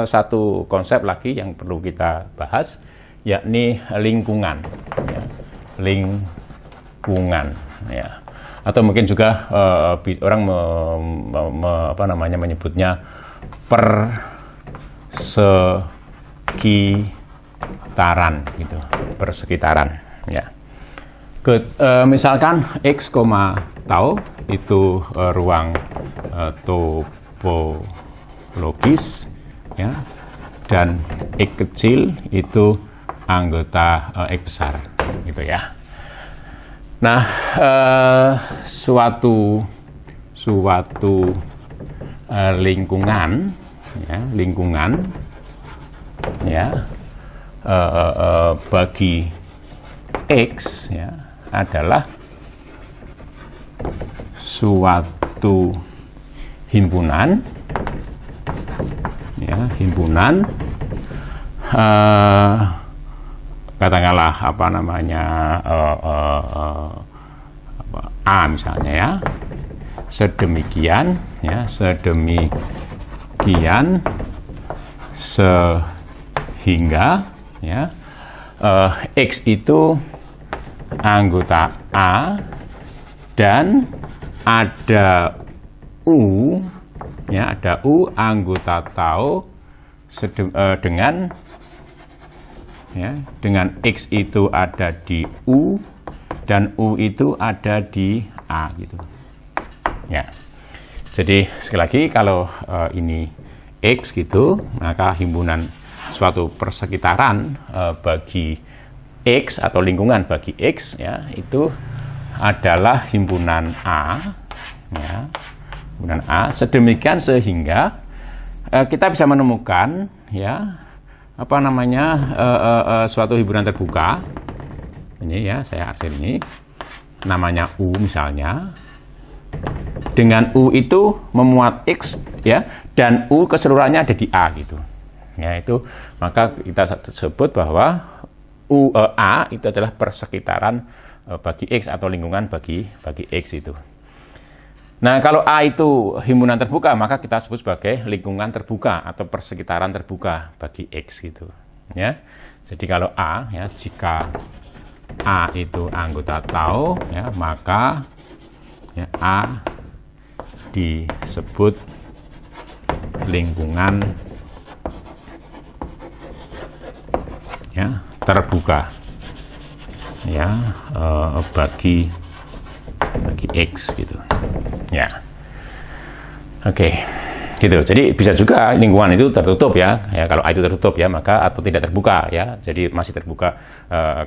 satu konsep lagi yang perlu kita bahas, yakni lingkungan. Ya. Lingkungan. Ya. Atau mungkin juga orang menyebutnya persekitaran gitu, persekitaran ya. Misalkan X, tau itu ruang topologis ya, dan X kecil itu anggota X besar gitu ya. Nah, suatu lingkungan bagi X ya adalah suatu himpunan ya, katakanlah A misalnya ya, sedemikian sehingga ya X itu anggota A dan ada U ya, ada U anggota tau dengan X itu ada di U dan U itu ada di A gitu ya. Jadi sekali lagi kalau ini X gitu, maka himpunan suatu persekitaran bagi X atau lingkungan bagi X ya itu adalah himpunan A, ya, himpunan A, sedemikian sehingga kita bisa menemukan, ya, apa namanya, suatu himpunan terbuka. Ini ya, saya arsir ini, namanya U misalnya. Dengan U itu memuat X, ya, dan U keseluruhannya ada di A gitu. Ya, itu maka kita sebut bahwa A itu adalah persekitaran bagi X atau lingkungan bagi X itu. Nah, kalau A itu himpunan terbuka, maka kita sebut sebagai lingkungan terbuka atau persekitaran terbuka bagi X gitu. Ya. Jadi kalau A, ya, jika A itu anggota tau, ya, maka ya, A disebut lingkungan, ya, terbuka, ya, bagi X gitu, ya. Oke, gitu. Jadi bisa juga lingkungan itu tertutup, ya. Kalau A itu tertutup, ya, maka atau tidak terbuka, ya. Jadi masih terbuka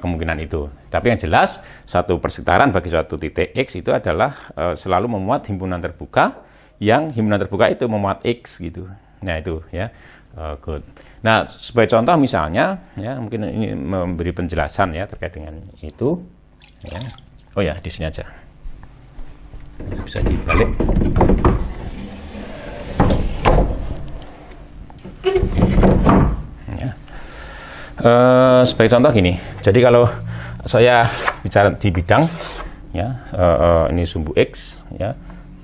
kemungkinan itu. Tapi yang jelas satu persekitaran bagi suatu titik X itu adalah selalu memuat himpunan terbuka, yang himpunan terbuka itu memuat X gitu. Nah, itu, ya. Good. Nah, sebagai contoh misalnya, ya, mungkin ini memberi penjelasan, ya, terkait dengan itu, ya. Oh ya, di sini aja. Bisa dibalik. Ya. Sebagai contoh gini. Jadi kalau saya bicara di bidang, ya, ini sumbu X, ya,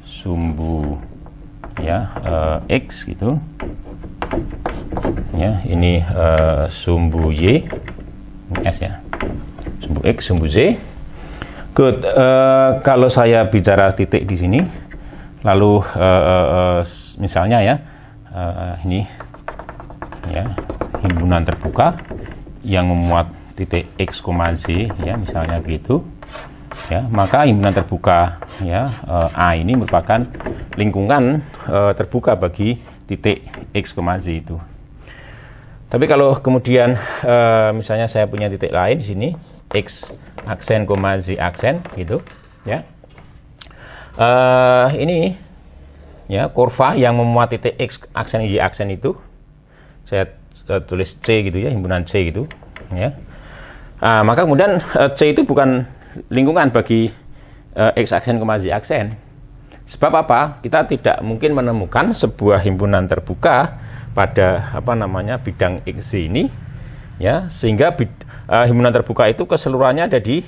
sumbu, ya, X gitu. Ya, ini sumbu Y, S, ya, sumbu X, sumbu Z. Good. Kalau saya bicara titik di sini, lalu misalnya, ya, ini, ya, himpunan terbuka yang memuat titik X, Z, ya, misalnya begitu, ya, maka himpunan terbuka, ya, A ini merupakan lingkungan terbuka bagi titik X, Z itu. Tapi kalau kemudian misalnya saya punya titik lain di sini, X aksen, Z aksen gitu, ya. Ini, ya, kurva yang memuat titik X aksen, Y aksen itu saya tulis C gitu, ya, himpunan C gitu, ya. Maka kemudian C itu bukan lingkungan bagi X aksen, Z aksen. Sebab apa? Kita tidak mungkin menemukan sebuah himpunan terbuka pada bidang X ini, ya, sehingga himpunan terbuka itu keseluruhannya ada di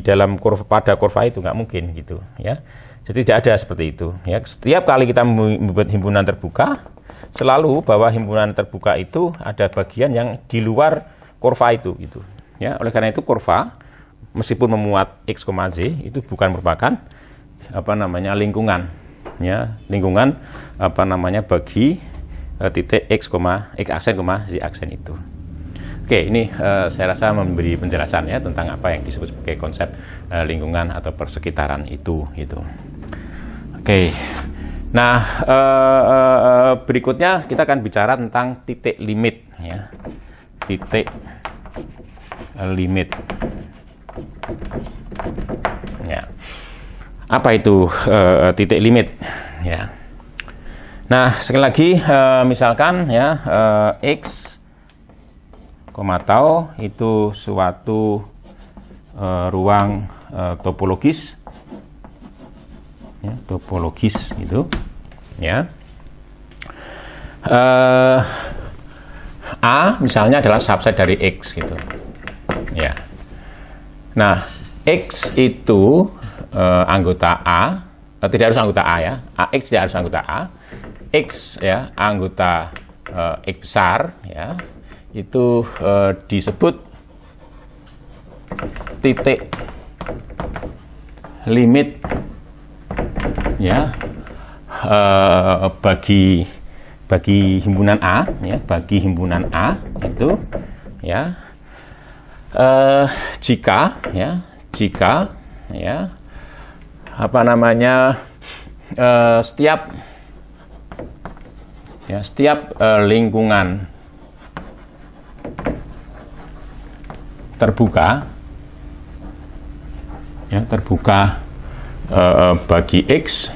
dalam kurva, pada kurva itu, nggak mungkin gitu, ya. Jadi tidak ada seperti itu, ya. Setiap kali kita membuat himpunan terbuka, selalu bahwa himpunan terbuka itu ada bagian yang di luar kurva itu gitu, ya. Oleh karena itu kurva meskipun memuat X, Z itu bukan merupakan lingkungan, ya, lingkungan bagi titik X aksen, Z aksen itu. Oke, ini saya rasa memberi penjelasan, ya, tentang apa yang disebut sebagai konsep lingkungan atau persekitaran itu gitu. Oke. Nah, berikutnya kita akan bicara tentang titik limit, ya. Titik limit. Ya. Apa itu titik limit, ya? Nah, sekali lagi misalkan, ya, X, tau itu suatu ruang topologis, ya, topologis gitu, ya. A misalnya adalah subset dari X gitu, ya. Nah, X itu anggota A, tidak harus anggota A, ya. X tidak harus anggota A. X, ya, anggota X besar, ya, itu disebut titik limit, ya, bagi himpunan A, ya, bagi himpunan A itu, ya, jika setiap lingkungan terbuka, ya, terbuka bagi X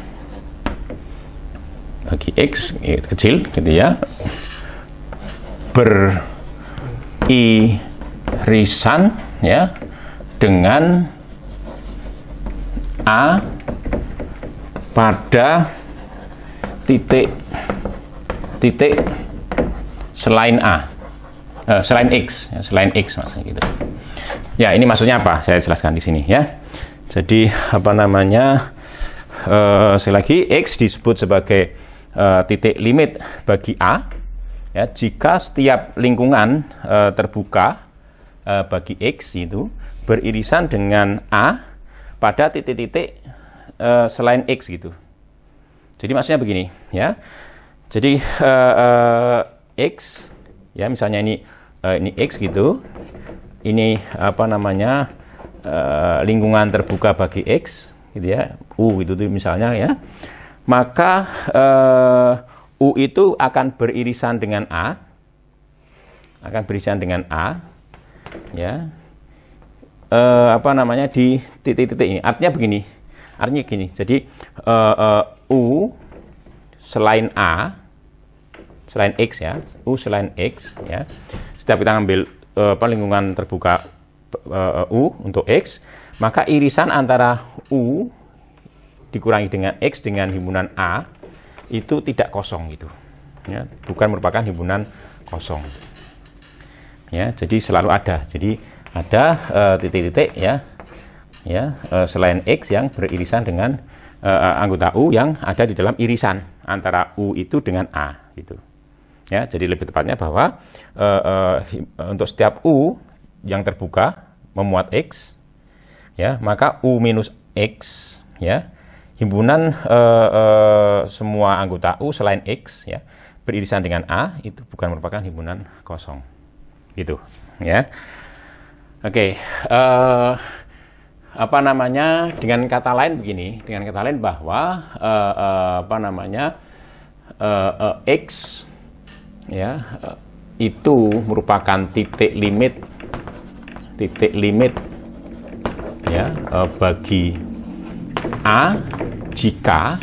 kecil gitu ya, beririsan ya dengan A pada titik selain A, selain X, ya, selain X maksudnya gitu. Ya, ini maksudnya apa? Saya jelaskan di sini ya. Jadi apa namanya? Sekali lagi, X disebut sebagai titik limit bagi A. Ya, jika setiap lingkungan terbuka bagi X itu beririsan dengan A pada titik-titik selain X gitu. Jadi maksudnya begini ya. Jadi X ya, misalnya ini X gitu. Ini apa namanya, lingkungan terbuka bagi X gitu ya, U itu misalnya ya, maka U itu akan beririsan dengan A, ya, apa namanya, di titik-titik ini. Artinya begini, jadi U selain A, selain X ya, U selain X ya, setiap kita ambil lingkungan terbuka U untuk X, maka irisan antara U dikurangi dengan X dengan himpunan A itu tidak kosong gitu ya, bukan merupakan himpunan kosong ya, jadi selalu ada. Jadi ada titik-titik ya selain X yang beririsan dengan anggota U yang ada di dalam irisan antara U itu dengan A gitu. Ya, jadi lebih tepatnya bahwa untuk setiap U yang terbuka memuat X, ya, maka U minus X, ya, himpunan semua anggota U selain X, ya, beririsan dengan A itu bukan merupakan himpunan kosong, gitu, ya. Oke, apa namanya? Dengan kata lain begini, bahwa apa namanya, X ya itu merupakan titik limit ya bagi A jika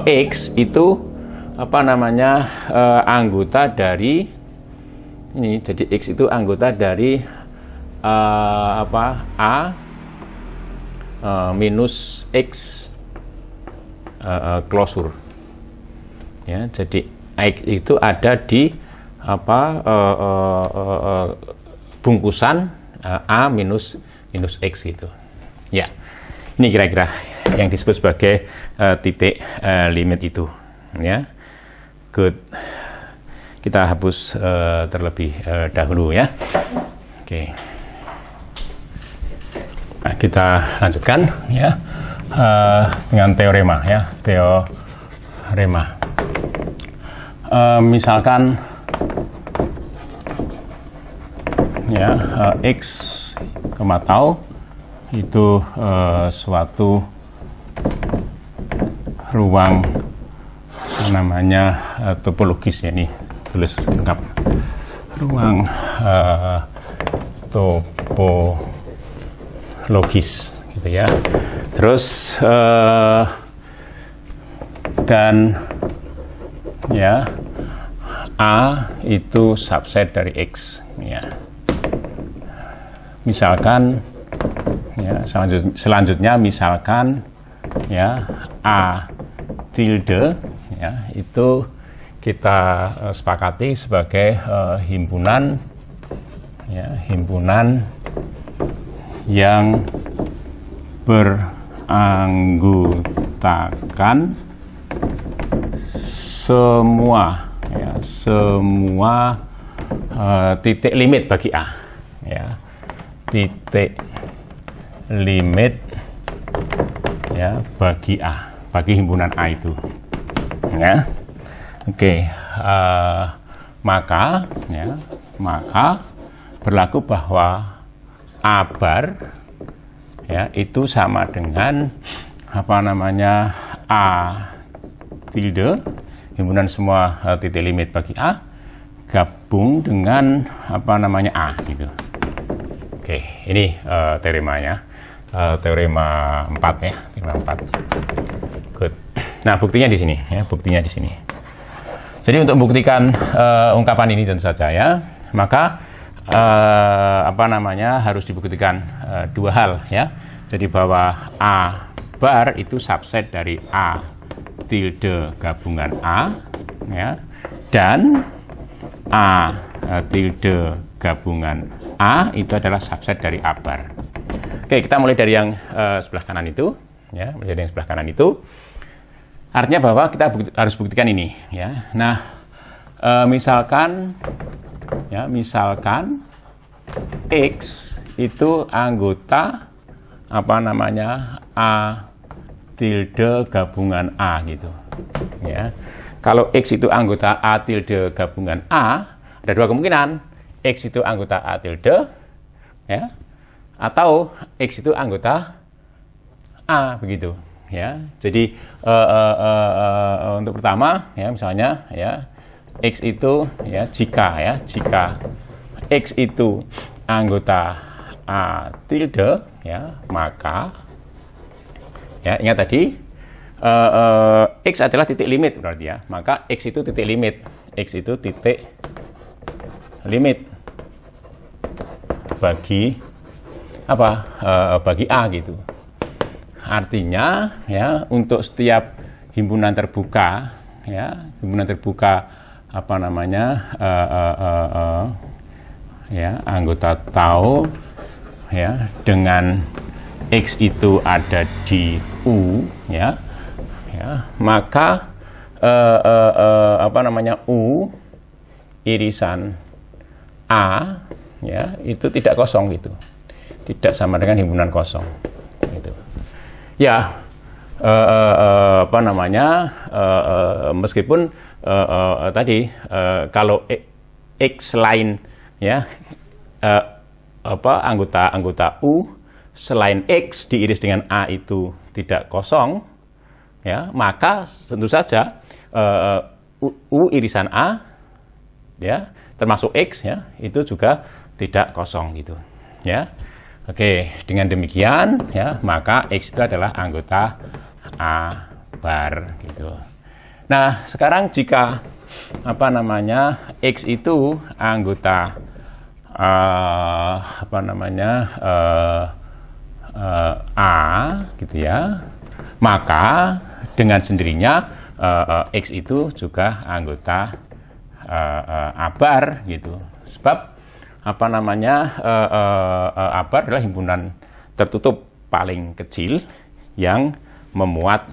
X itu apa namanya, anggota dari ini, jadi X itu anggota dari A minus X klosur. Ya, jadi X itu ada di bungkusan A minus X gitu. Ya, ini kira-kira yang disebut sebagai titik limit itu. Ya, good. Kita hapus terlebih dahulu ya. Oke. Nah, kita lanjutkan ya dengan teorema ya, teorema. Misalkan ya X, tau itu suatu ruang namanya topologis ya, ini tulis lengkap, ruang topologis gitu ya. Terus dan ya A itu subset dari X ya. Misalkan ya, selanjutnya misalkan ya A tilde ya itu kita sepakati sebagai himpunan ya, himpunan yang beranggotakan semua titik limit bagi A ya, titik limit ya bagi A, bagi himpunan A itu ya. Oke, maka berlaku bahwa A bar ya itu sama dengan apa namanya, A tilde, himpunan semua titik limit bagi A gabung dengan apa namanya A gitu Oke, ini teoremanya. Teorema 4 ya, teorema 4. Good. Nah, buktinya di sini ya, buktinya di sini. Jadi untuk membuktikan ungkapan ini tentu saja ya, maka harus dibuktikan dua hal ya. Jadi bahwa A bar itu subset dari A tilde gabungan A ya, dan A tilde gabungan A itu adalah subset dari A bar. Oke, kita mulai dari yang sebelah kanan itu ya, mulai dari yang sebelah kanan itu. Artinya bahwa kita harus buktikan ini ya. Nah, misalkan X itu anggota A tilde gabungan A gitu ya. Kalau X itu anggota A tilde gabungan A, ada dua kemungkinan. X itu anggota A tilde ya, atau X itu anggota A begitu ya. Jadi untuk pertama ya, misalnya ya, X itu ya, jika X itu anggota A tilde ya, maka ya, ingat tadi X adalah titik limit berarti ya, maka X itu titik limit, X itu titik limit bagi bagi A gitu. Artinya ya, untuk setiap himpunan terbuka ya, anggota tau ya, dengan X itu ada di U ya, maka U irisan A ya, itu tidak kosong gitu, tidak sama dengan himpunan kosong gitu. Ya, meskipun tadi kalau X lain ya, anggota U selain X diiris dengan A itu tidak kosong ya, maka tentu saja U irisan A ya, termasuk X ya, itu juga tidak kosong gitu ya. Oke, dengan demikian ya, maka X itu adalah anggota A bar gitu. Nah, sekarang jika X itu anggota A gitu ya, maka dengan sendirinya X itu juga anggota A bar gitu. Sebab A bar adalah himpunan tertutup paling kecil yang memuat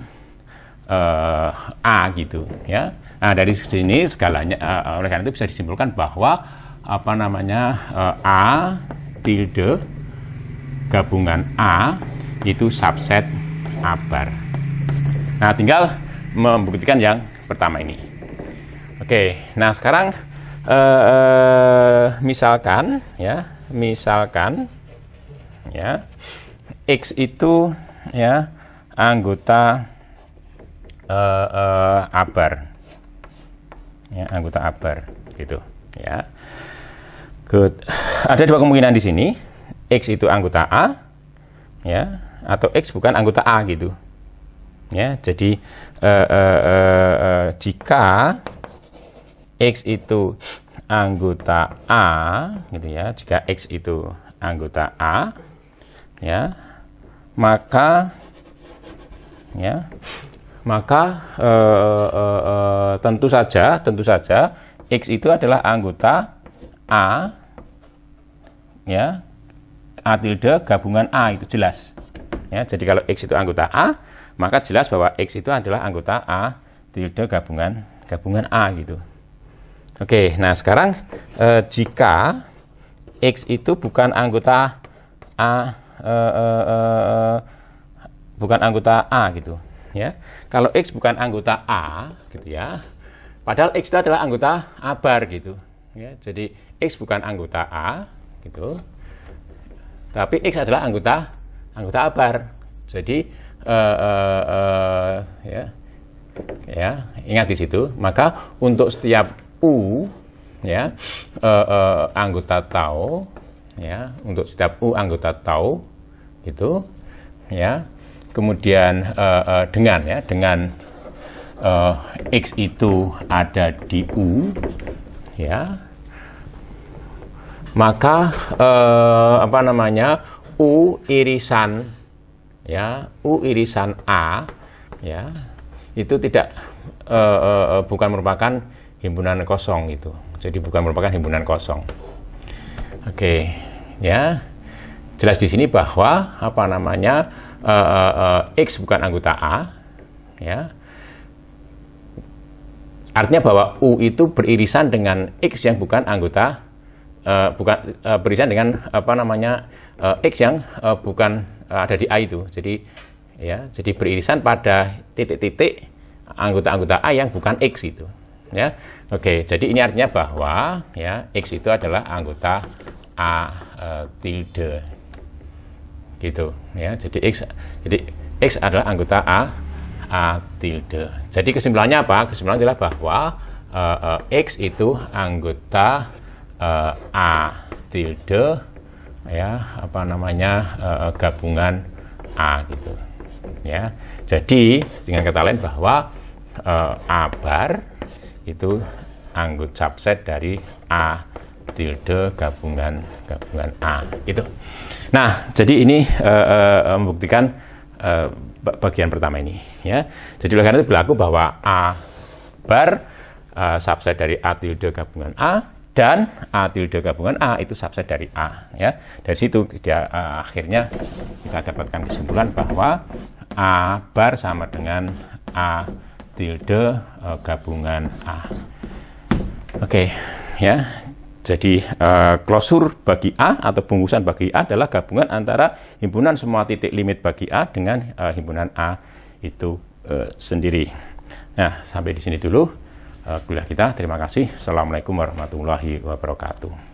A gitu ya. Nah, dari sini segalanya oleh karena itu bisa disimpulkan bahwa A tilde gabungan A itu subset A bar. Nah, tinggal membuktikan yang pertama ini. Oke, nah sekarang misalkan X itu ya anggota A bar ya, anggota A bar gitu ya. Good. Ada dua kemungkinan di sini, X itu anggota A ya, atau X bukan anggota A gitu ya. Jadi jika X itu anggota A gitu ya, jika X itu anggota A ya, maka tentu saja X itu adalah anggota A ya, A tilde gabungan A, itu jelas ya. Jadi kalau X itu anggota A, maka jelas bahwa X itu adalah anggota A tilde gabungan A gitu. Oke, nah sekarang jika X itu bukan anggota A, gitu ya. Kalau X bukan anggota A gitu ya, padahal X itu adalah anggota A bar gitu ya. Jadi X bukan anggota A gitu, tapi X adalah anggota A bar. Jadi ingat di situ. Maka untuk setiap U ya, anggota tau ya, untuk setiap U anggota tau itu, ya. Kemudian dengan X itu ada di U, ya, maka U irisan, ya, U irisan A, ya, itu tidak bukan merupakan himpunan kosong itu. Jadi bukan merupakan himpunan kosong. Oke, ya. Jelas di sini bahwa X bukan anggota A, ya. Artinya bahwa U itu beririsan dengan X yang bukan anggota, beririsan dengan X yang bukan ada di A itu. Jadi, ya, jadi beririsan pada titik-titik anggota-anggota A yang bukan X itu. Ya, oke. Jadi ini artinya bahwa, ya, X itu adalah anggota A tilde, gitu. Ya, jadi X adalah anggota A tilde. Jadi kesimpulannya apa? Kesimpulannya adalah bahwa X itu anggota A tilde, ya, gabungan A, gitu. Ya, jadi dengan kata lain bahwa A bar itu anggota subset dari A tilde gabungan A, itu. Nah, jadi ini membuktikan bagian pertama ini, ya. Jadi oleh karena itu berlaku bahwa A bar subset dari A tilde gabungan A, dan A tilde gabungan A itu subset dari A, ya. Dari situ dia akhirnya kita dapatkan kesimpulan bahwa A bar sama dengan A tilde gabungan A. Oke, ya. Jadi klosur bagi A atau bungkusan bagi A adalah gabungan antara himpunan semua titik limit bagi A dengan himpunan A itu sendiri. Nah, sampai di sini dulu kuliah kita. Terima kasih. Assalamualaikum warahmatullahi wabarakatuh.